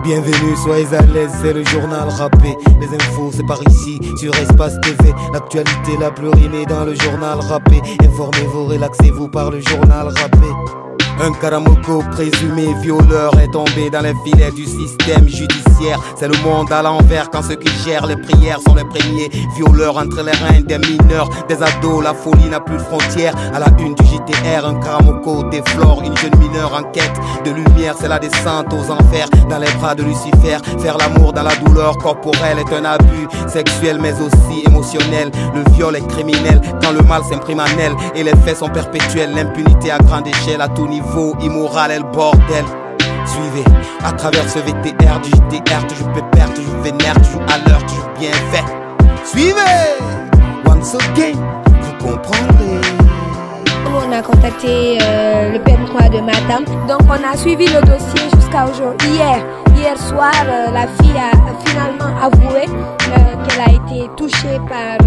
Bienvenue, soyez à l'aise, c'est le journal rappé. Les infos, c'est par ici, sur Espace TV. L'actualité la plus rimée dans le journal rappé. Informez-vous, relaxez-vous par le journal rappé. Un Karamoko présumé violeur est tombé dans les filets du système judiciaire. C'est le monde à l'envers quand ceux qui gèrent les prières sont les premiers violeurs entre les reins des mineurs, des ados. La folie n'a plus de frontières. À la une du JTR, un Karamoko déflore une jeune mineure en quête de lumière. C'est la descente aux enfers dans les bras de Lucifer. Faire l'amour dans la douleur corporelle est un abus sexuel mais aussi émotionnel. Le viol est criminel quand le mal s'imprime en elle et les faits sont perpétuels. L'impunité à grande échelle à tout niveau. Immoral et le bordel. Suivez à travers ce VTR du JTR, toujours pépère, toujours vénère, toujours à l'heure, toujours bien fait. Suivez once again, vous comprendrez. On a contacté le PM3 de Matam, donc on a suivi le dossier jusqu'à aujourd'hui. Hier soir, la fille a finalement avoué qu'elle a été touchée par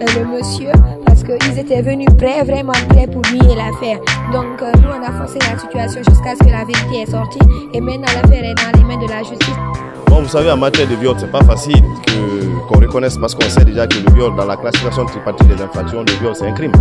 le monsieur parce qu'ils étaient venus prêts, vraiment prêts pour nier l'affaire. Donc nous on a forcé la situation jusqu'à ce que la vérité est sortie et maintenant l'affaire est dans les mains de la justice. Bon, vous savez, en matière de viol, c'est pas facile qu'on reconnaisse parce qu'on sait déjà que le viol, dans la classification tripartite des infractions, le viol c'est un crime.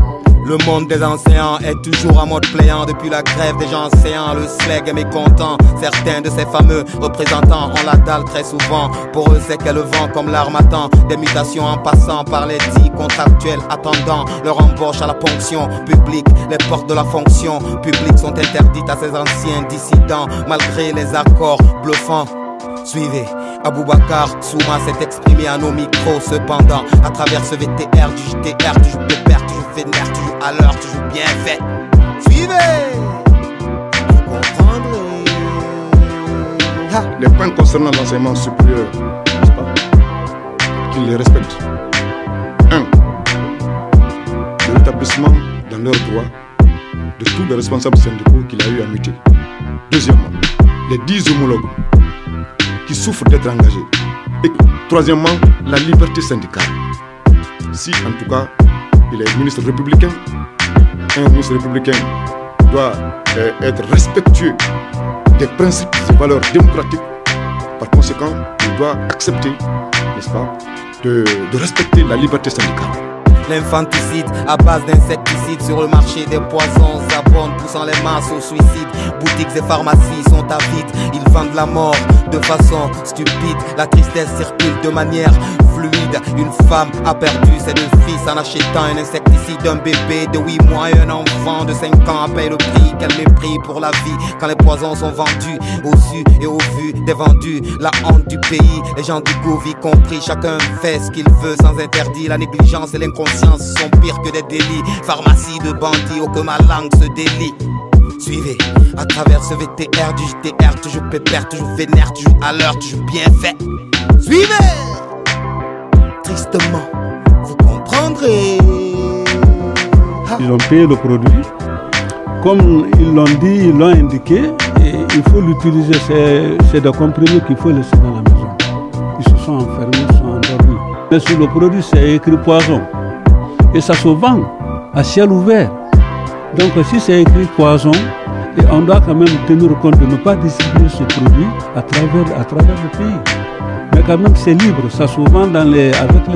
Le monde des enseignants est toujours en mode pléant. Depuis la grève des gens enseignants, le SLEG est mécontent. Certains de ces fameux représentants ont la dalle très souvent. Pour eux c'est qu'elle vend comme l'armatan. Des mutations en passant par les dits contractuels attendant leur embauche à la ponction publique. Les portes de la fonction publique sont interdites à ces anciens dissidents malgré les accords bluffants. Suivez, Aboubacar Souma s'est exprimé à nos micros. Cependant, à travers ce VTR du JTR, toujours pépère, toujours vénère, toujours à l'heure, toujours bien fait. Suivez, vous comprendrez. Les points concernant l'enseignement supérieur, n'est-ce pas, qu'ils les respectent. 1. Le rétablissement dans leurs droits de tous les responsables syndicaux qu'il a eu à muter. Deuxièmement, les 10 homologues qui souffrent d'être engagés. Et troisièmement, la liberté syndicale. Si en tout cas il est ministre républicain, un ministre républicain doit être respectueux des principes et valeurs démocratiques. Par conséquent, il doit accepter, n'est-ce pas, de respecter la liberté syndicale. L'infanticide à base d'insecticides sur le marché des poisons s'abonne, poussant les masses au suicide. Boutiques et pharmacies sont avides, ils vendent la mort de façon stupide. La tristesse circule de manière fluide. Une femme a perdu ses 2 fils en achetant un insecticide. Un bébé de 8 mois et un enfant de 5 ans paye le prix. Quel mépris pour la vie quand les poisons sont vendus au su et au vu des vendus. La honte du pays, les gens du Gouv y compris. Chacun fait ce qu'il veut sans interdit. La négligence et l'inconscience sont pires que des délits. Pharmacie de bandits, oh que ma langue se délie. Suivez à travers ce VTR du JTR, toujours pépère, toujours vénère, toujours à l'heure, toujours bien fait. Suivez. Tristement, vous comprendrez. Ils ont payé le produit. Comme ils l'ont dit, ils l'ont indiqué, et il faut l'utiliser. C'est des comprimés qu'il faut laisser dans la maison. Ils se sont enfermés, ils sont endormis. Mais sur le produit, c'est écrit poison. Et ça se vend à ciel ouvert. Donc si c'est écrit poison, et on doit quand même tenir compte de ne pas distribuer ce produit à travers le pays. Mais quand même c'est libre, ça se vend avec les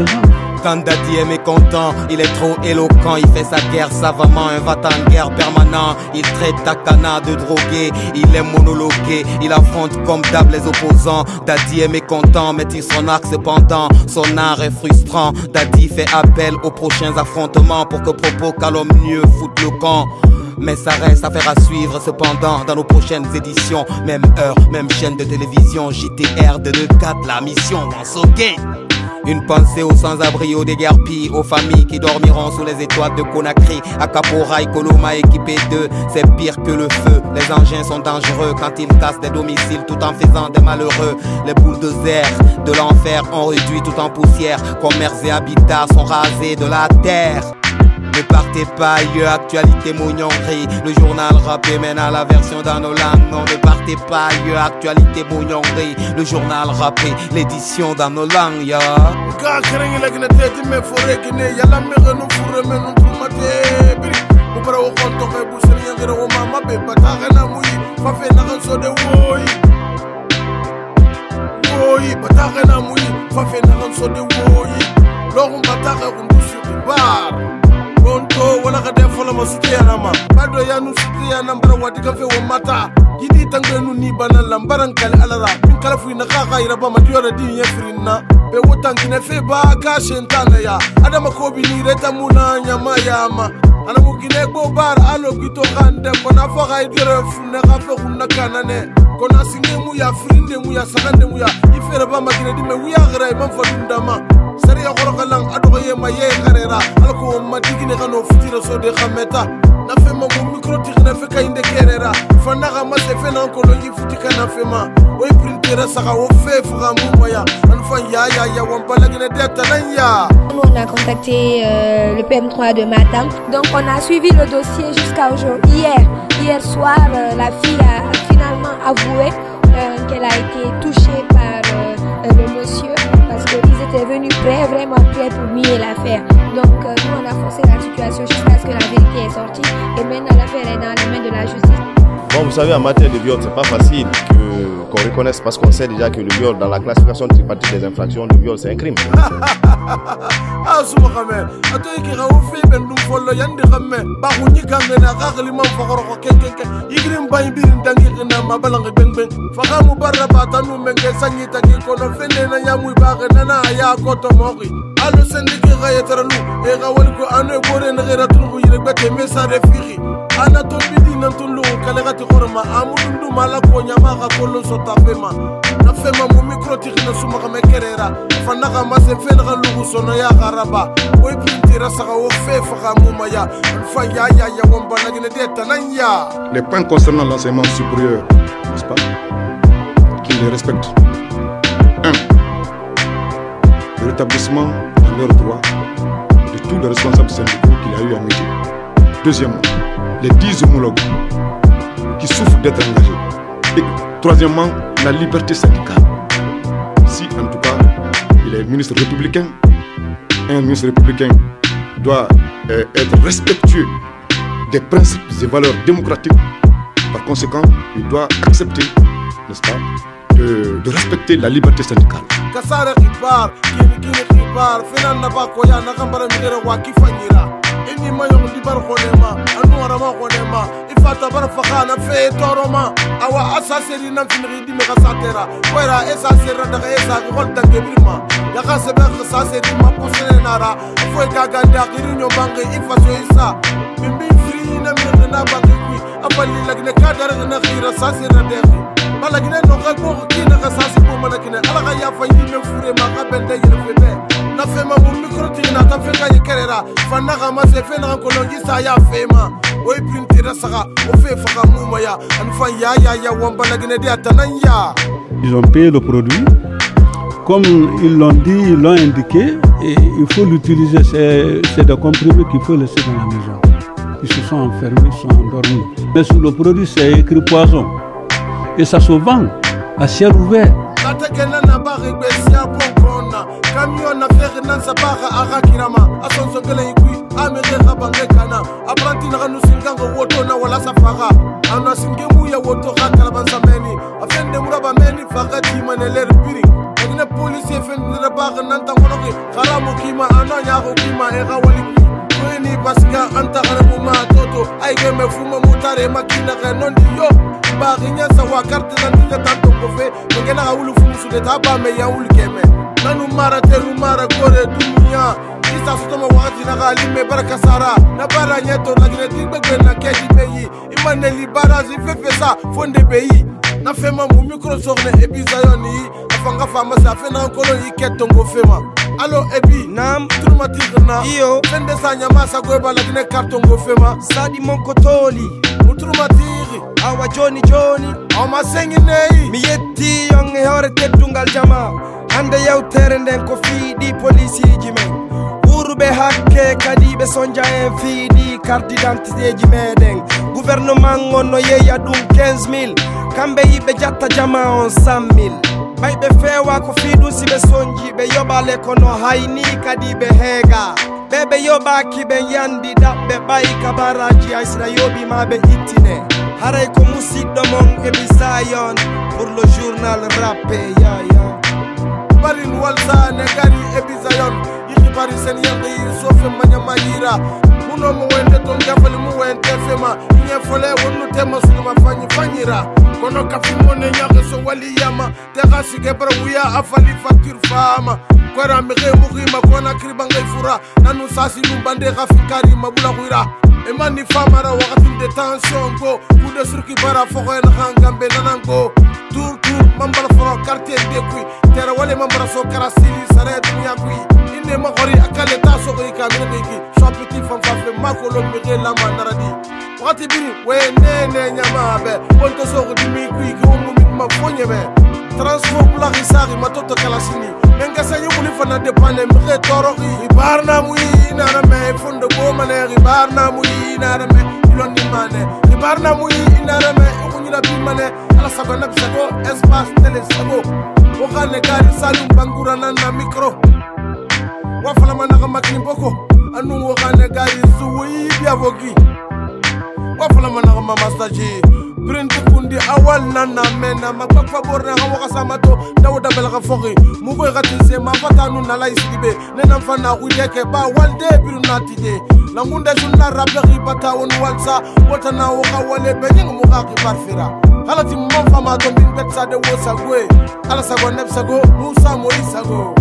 gens. Quand Dadi est mécontent, il est trop éloquent. Il fait sa guerre savamment, un va-t-en-guerre permanent. Il traite Takana de drogué, il est monologué. Il affronte comme d'hab les opposants. Dadi est mécontent, mais tire son arc cependant. Son art est frustrant. Dadi fait appel aux prochains affrontements pour que propos calomnieux foutent le camp. Mais ça reste affaire à suivre cependant dans nos prochaines éditions. Même heure, même chaîne de télévision. JTR 224, la mission once again. Une pensée aux sans-abri, aux déguerpis, aux familles qui dormiront sous les étoiles de Conakry. À Caporail, Coloma équipé d'eux, c'est pire que le feu. Les engins sont dangereux quand ils cassent des domiciles tout en faisant des malheureux. Les bulldozers de l'enfer ont réduit tout en poussière. Commerces et habitats sont rasés de la terre. Ne partez pas ailleurs, actualité mognonnerie. Le journal rappé mène à la version dans nos langues. Non, ne partez pas ailleurs, actualité mognonnerie. Le journal rappé, l'édition dans nos langues, ya. bagena mui fa fena kan so de woyi lorum bataka kundu sur bar bonto wala ka defo la masutia nama bado ya nu sutia nambara wadi ka fe wo mata gidi tangenu ni banan lambaran kale alara min kala fu na kaka iraba madiora di yefrinna be wotangine fe ba ka shentana ya adama ko bi ni reta muna nyama yama ana mugine gbo bar alo gito kande kona fo ga idire fu na ka fe kunna kanane kona singe mu ya frinde mu ya sakande mu ya ifere ba magine di me wiya gra man fo dundama sari ya goro kalang ado ye ma ye karera alko ma digine kano futira so de khameta na fe mo micro tigna fe kayinde kerera fana ga ma se fe na ko lo yi futika na fe ma o printera saka o fe fra mu moya an fa ya wan balagine deta nan ya. On a contacté le PM3 de Matam, donc on a suivi le dossier jusqu'à aujourd'hui. Hier soir, la fille a finalement avoué qu'elle a été touchée par le monsieur parce qu'ils étaient venus vraiment prêts pour nier l'affaire. Donc nous on a forcé la situation jusqu'à ce que la vérité est sortie et maintenant l'affaire est dans les mains de la justice. Bon, vous savez, en matière de viol, c'est pas facile qu'on reconnaisse parce qu'on sait déjà que le viol, dans la classification tripartite des infractions, le viol c'est un crime. Ah, soumarame, attends, il y a un fait, ben nous follow, y'a des ramens, barouni gamena, rarement fagor, quelqu'un, igrim baïbin, d'angirina, ma balangue ben ben, fagamou barabata, nous menge, sanita, qui qu'on fait, yamou barana, ya koto mori. Ah, le syndicat rayetaralou, et rawalko, ane bore, n'era trouvé, il est bête, mais ça réfléchit. Anatobidi nantulu kalegati korma amudundu mala konya maka kolon sota fema na fema mu micro tikina suma ka mekerera fanaka mase fena ka lugu sono ya garaba oy pintira saka o fe faka mu maya fa ya wamba na gine deta nanya. Les points concernant l'enseignement supérieur, n'est-ce pas, qu'ils les respectent. 1. Le rétablissement dans leurs droits de tous les responsables syndicaux qu'il a eu à métier. Deuxièmement, les 10 homologues qui souffrent d'être engagés. Et troisièmement, la liberté syndicale. Si en tout cas, il est ministre républicain, un ministre républicain doit être respectueux des principes et valeurs démocratiques. Par conséquent, il doit accepter, n'est-ce pas, de respecter la liberté syndicale. Ini mayong di bar konema anu arama konema ifata bar fakana fe toroma awa asaseri nan finri di me kasatera wera esasera daga esa ko dange birma ya kasebe kasaseri ma posene nara fo gaga ndakiri nyobange ifaso isa bimbi free na me na bange kui apali lagne kadar na khira sasera degi balagine no ga ko kina kasasi ko manakine alaga ya fa yime fure ma ga bende yelfebe na fema mu micro tina ta fe kay kerera fanaka ma se fe na kolongi sa ya fema oy printira saka o fe faka mu maya an fa ya wamba lagine de atananya. Ils ont payé le produit comme ils l'ont dit, ils l'ont indiqué, et il faut l'utiliser. C'est des comprimés qu'il faut laisser dans la maison. Ils se sont enfermés, ils sont endormis. Mais sur le produit, c'est écrit poison. Et ça se vend à ciel ouvert. Camion na faire nan sabara arakirama asonso gele ikui amere rabange kana apranti na kanu singango woto na wala safara ana singemu ya woto kakala bansameni afende muraba meni fakati maneler piri ngine police fende rabaga nan tangonoki kharamu kima ana nyago kima e gawali kweni paska anta kharamu ma toto ay geme fuma mutare makina kanondi yo baginya sawa carte d'identité tanto kofe ngena gawulu fumu sude taba me ya ulkeme nanu mara teru mara gore dunia isa sotoma wakati na galime baraka sara na bara nyeto na gineti na keji beyi imaneli barazi fefesa fonde beyi na fema mu micro sorne ebizayoni afanga fama sa fena nkolo iketongo fema allo ebi nam trumatirna iyo fende sanya masa goba la gine kartongo fema sadi monkotoli mutrumatiri awa joni o masengi nei mi yetti yonge hore teddungal jama hande yewtere nden ko fiiɗi polisiji men ɓurɓe hakke kadi ɓe sonja en fiiɗi carte d'identité ji meɗen gouvernement on no yeeya ɗum 15 000 kamɓe yiɓe jatta jama on 100 000 ɓayɓe feewa ko fiiɗum si ɓe sonji ɓe yoɓale kono hayni kadi ɓe heega ɓeɓe yoɓaki ɓe yandi ɗaɓɓe ɓay kabaraji haysira yoɓima ɓe ittine haray ko musidɗo mon eɓi Zion pour le journal rappé ya barin walsa negari ebizayon yikibari sen yangi sofe manyamayira muno muwende tongafali muwende fema nyefole wonu tema sulma fanyira kono kafimo ne nyake so waliyama tega sigebra wiya afali facture fama kwara mege mugima kona kribanga ifura nanu sasi lumbande gafikari mabula kuira emani famara wakati de tension go kude surki bara foko en hangambe nanango tour mambala foro quartier de kui tera wale mambara so karasili sare dunya kui inde magori akale taso ko ikamene ki so petit fam fafe makolo mege la mandaradi wakati bini we nene nyamabe wonto so ko dimi kui ko mumit ma fonyebe transport la risari matoto kalasini nenga sanyu mulifana de pane mege toroki ibarna mui nana me fondo bo mane ibarna mui nana me iloni mane ibarna mui nana me kunyira bimane ala sagona bisago espace tele sago okane gari salum bangura nana micro wafala manaka makini boko anu okane gari zuwi biavogi wafala manaka mamastaji print kundi awal nana mena makwa borna hawa samato dawda belaga fogi mugo gatise mafatanu na laisibe nena fana kuyeke ba walde birunatide langunda junna rabbi bata won walsa wotana woka wale benyeng mugaki parfira halati mom fama to bin betsa de wosagwe ala sago nepsago musa moisago